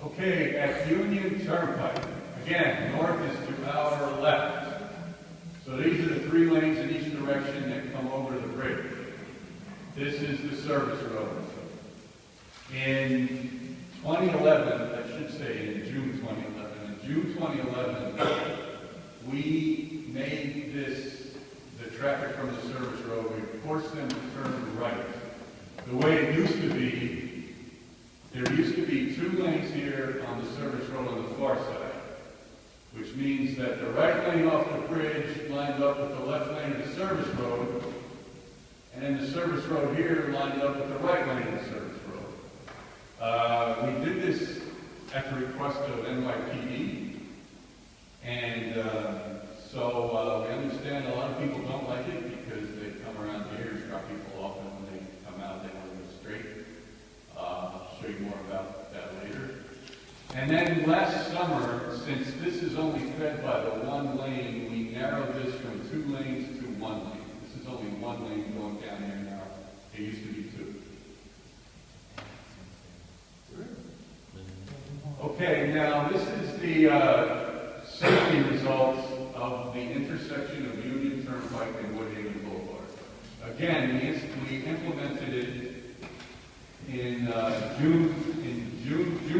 Okay, at Union Turnpike, again, north is to our left. So these are the 3 lanes in each direction that come over the bridge. This is the service road. In 2011, I should say in June 2011, we made this, the traffic from the service road, we forced them to turn right. The way it used to be, there used to be 2 lanes here on the service road on the far side, which means that the right lane off the bridge lined up with the left lane of the service road, and then the service road here lined up with the right lane of the service road. We did this at the request of NYPD, and so we understand a lot of people don't like it because they come around here and drop people off, and when they come out they want to go straight. I'll show you more about that later. And then last summer, since this is only fed by the 1 lane, we narrowed this from 2 lanes to 1 lane. This is only 1 lane going down here now. It used to be 2. Okay, now this is the safety results of the intersection of Union Turnpike and Woodhaven Boulevard. Again, we implemented it in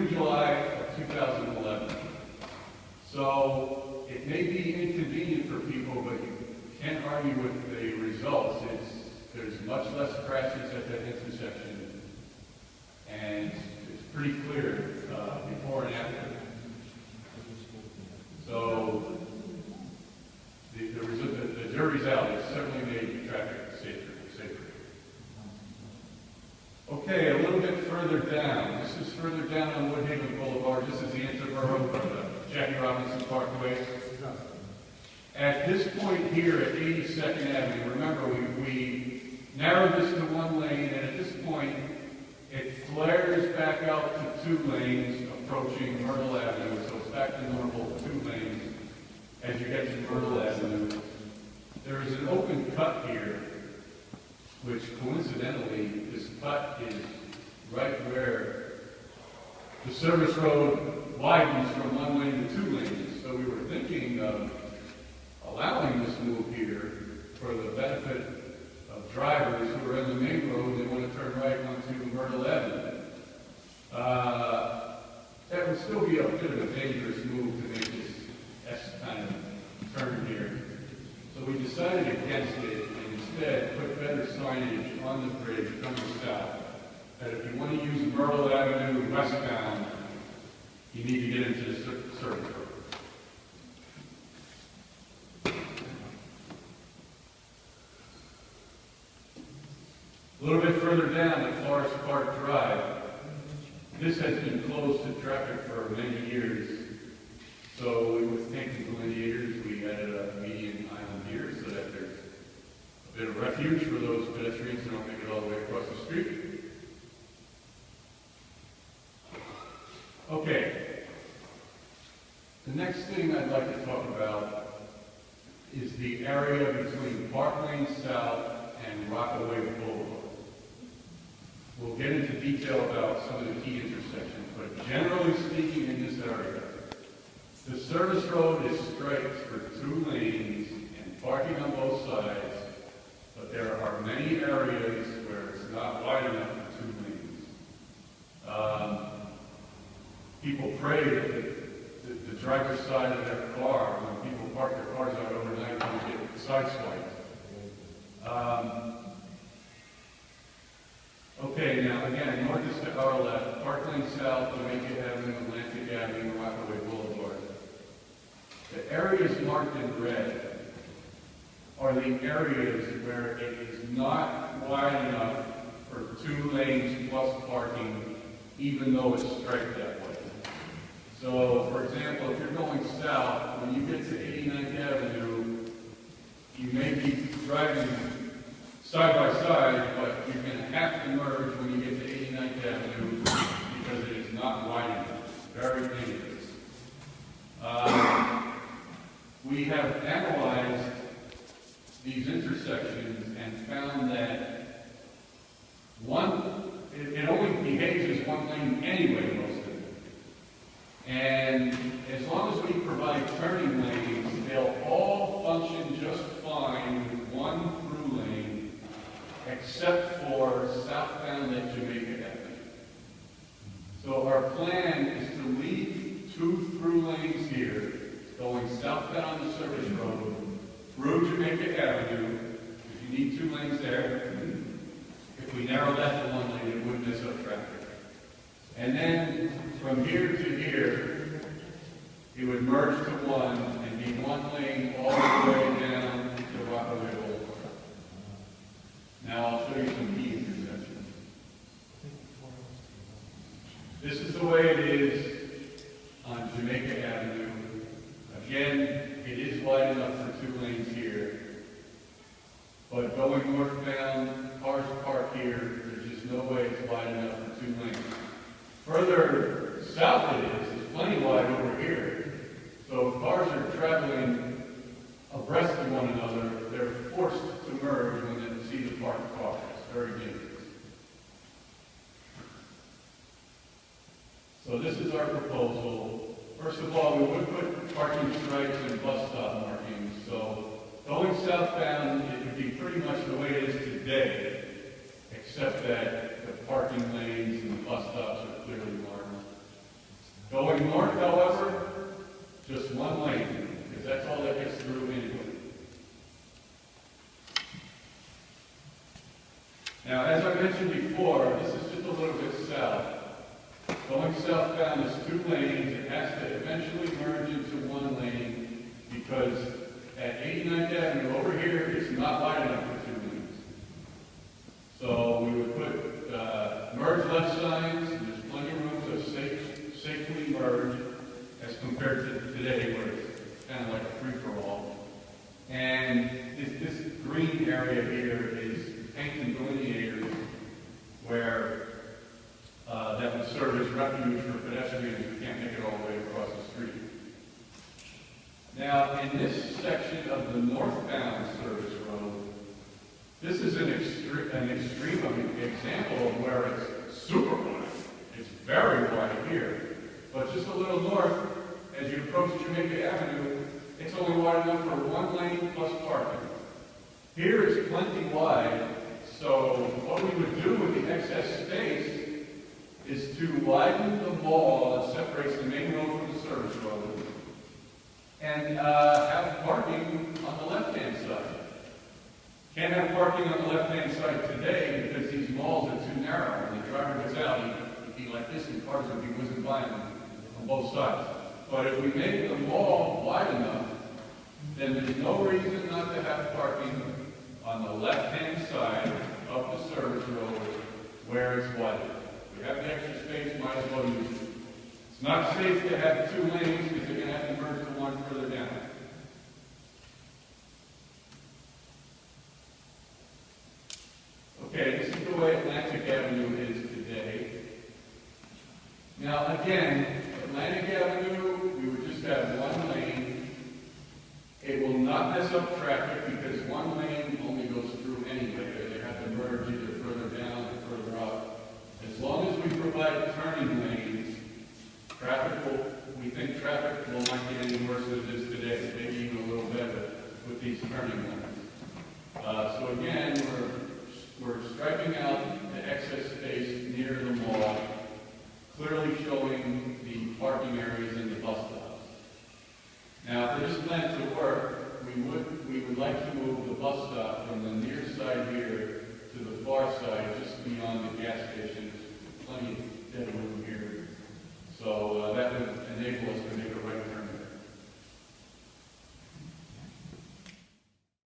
July of 2011. So it may be inconvenient for people, but you can't argue with the results. There's much less crashes at that intersection, and it's pretty clear before and after. So the jury's out. It's certainly made traffic safer. Okay, a little bit further down. This is further down on Woodhaven Boulevard. This is the interborough of the Jackie Robinson Parkway. At this point here at 82nd Avenue, remember we narrowed this to 1 lane, and at this point it flares back out to 2 lanes approaching Myrtle Avenue, so it's back to normal 2 lanes as you get to Myrtle Avenue. There is an open cut here, which coincidentally, this cut is right where the service road widens from 1 lane to 2 lanes. So we were thinking of allowing this move here for the benefit of drivers who are in the main road and want to turn right onto Myrtle Avenue. That would still be a bit of a dangerous move to make this S kind of turn here. So we decided against it and instead put better signage on the bridge coming south. That if you want to use Myrtle Avenue westbound, you need to get into the service road. A little bit further down at Forest Park Drive, this has been closed to traffic for many years. So with tank delineators, we added a median island here so that there's a bit of refuge for those pedestrians who don't make it all the way across the street. Okay. The next thing I'd like to talk about is the area between Park Lane South and Rockaway Boulevard. We'll get into detail about some of the key intersections, but generally speaking in this area, the service road is striped for 2 lanes and parking on both sides, but there are many areas where it's not wide enough for 2 lanes. People pray that the driver's side of their car, when people park their cars out overnight, will get sideswiped. Okay, now again, north is to our left, Park Lane South, Jamaica Avenue, Atlantic Avenue, Rockaway Boulevard. The areas marked in red are the areas where it is not wide enough for 2 lanes plus parking, even though it's striped that way. So, for example, if you're going south, when you get to 89th Avenue, you may be driving side by side, but you're going to have to merge when you get to 89th Avenue because it is not wide enough. Very dangerous. We have analyzed these intersections and found that it only behaves as 1 lane anyway most of it. And as long as we provide turning lanes, they'll all function just fine with one through lane, except for southbound at Jamaica Avenue. So our plan is to leave 2 through lanes here, going southbound on the service road, through Jamaica Avenue, if you need 2 lanes there. If we narrow that to 1 lane, it wouldn't mess up traffic. And then from here to here, it would merge to 1 and be 1 lane all the way down to Rockaway Boulevard. Now I'll show you some key intersections. This is the way it is on Jamaica Avenue. Again, it is wide enough for 2 lanes here. But going northbound, cars park here, there's just no way it's wide enough for 2 lanes. Further south it is, it's plenty wide over here. So if cars are traveling abreast of one another, they're forced to merge when they see the parked car. It's very dangerous. So this is our proposal. First of all, we would put parking stripes and bus stop markings. So going southbound, it would be pretty much the way it is today, except that the parking lanes and the bus stops are clearly marked. Going north, however, just 1 lane, because that's all that gets through anyway. Now, as I mentioned before, this is just a little bit south. Going southbound is 2 lanes. It has to eventually merge into 1 lane because at 89th Avenue over here, it's not wide enough for 2 lanes. So we would put merge left signs. There's plenty of room to safely merge as compared to today where it's kind of like a free-for-all. And this green area here is paint and delineators where that would serve as refuge for pedestrians who can't make it all the way across the street. Now, in this section of the northbound service road, this is an extreme example of where it's super wide. It's very wide here. But just a little north, as you approach Jamaica Avenue, it's only wide enough for 1 lane plus parking. Here it's plenty wide, so what we would do with the excess space is to widen the mall that separates the main road from the service road and have parking on the left-hand side. Can't have parking on the left-hand side today because these malls are too narrow. When the driver gets out, he'd be like this and cars would be whizzing by him on both sides. But if we make the mall wide enough, then there's no reason not to have parking on the left-hand side of the service road where it's wide. We have the extra space, might as well use it. It's not safe to have 2 lanes because you're going to have to merge to 1 further down. Okay, this is the way Atlantic Avenue is today. Now again, Atlantic Avenue, we would just have 1 lane. It will not mess up traffic because 1 lane only goes through anyway. They have to merge either further down or further up. As long as we provide turning lanes, we think traffic will not get any worse than it is today, maybe even a little better with these turning lanes. So again, we're striping out the excess space near the mall, clearly showing the parking areas and the bus stops. Now, for this plan to work, we would like to move the bus stop from the near side here to the far side, just beyond the gas station. There's plenty of dead room here. So that would enable us to make a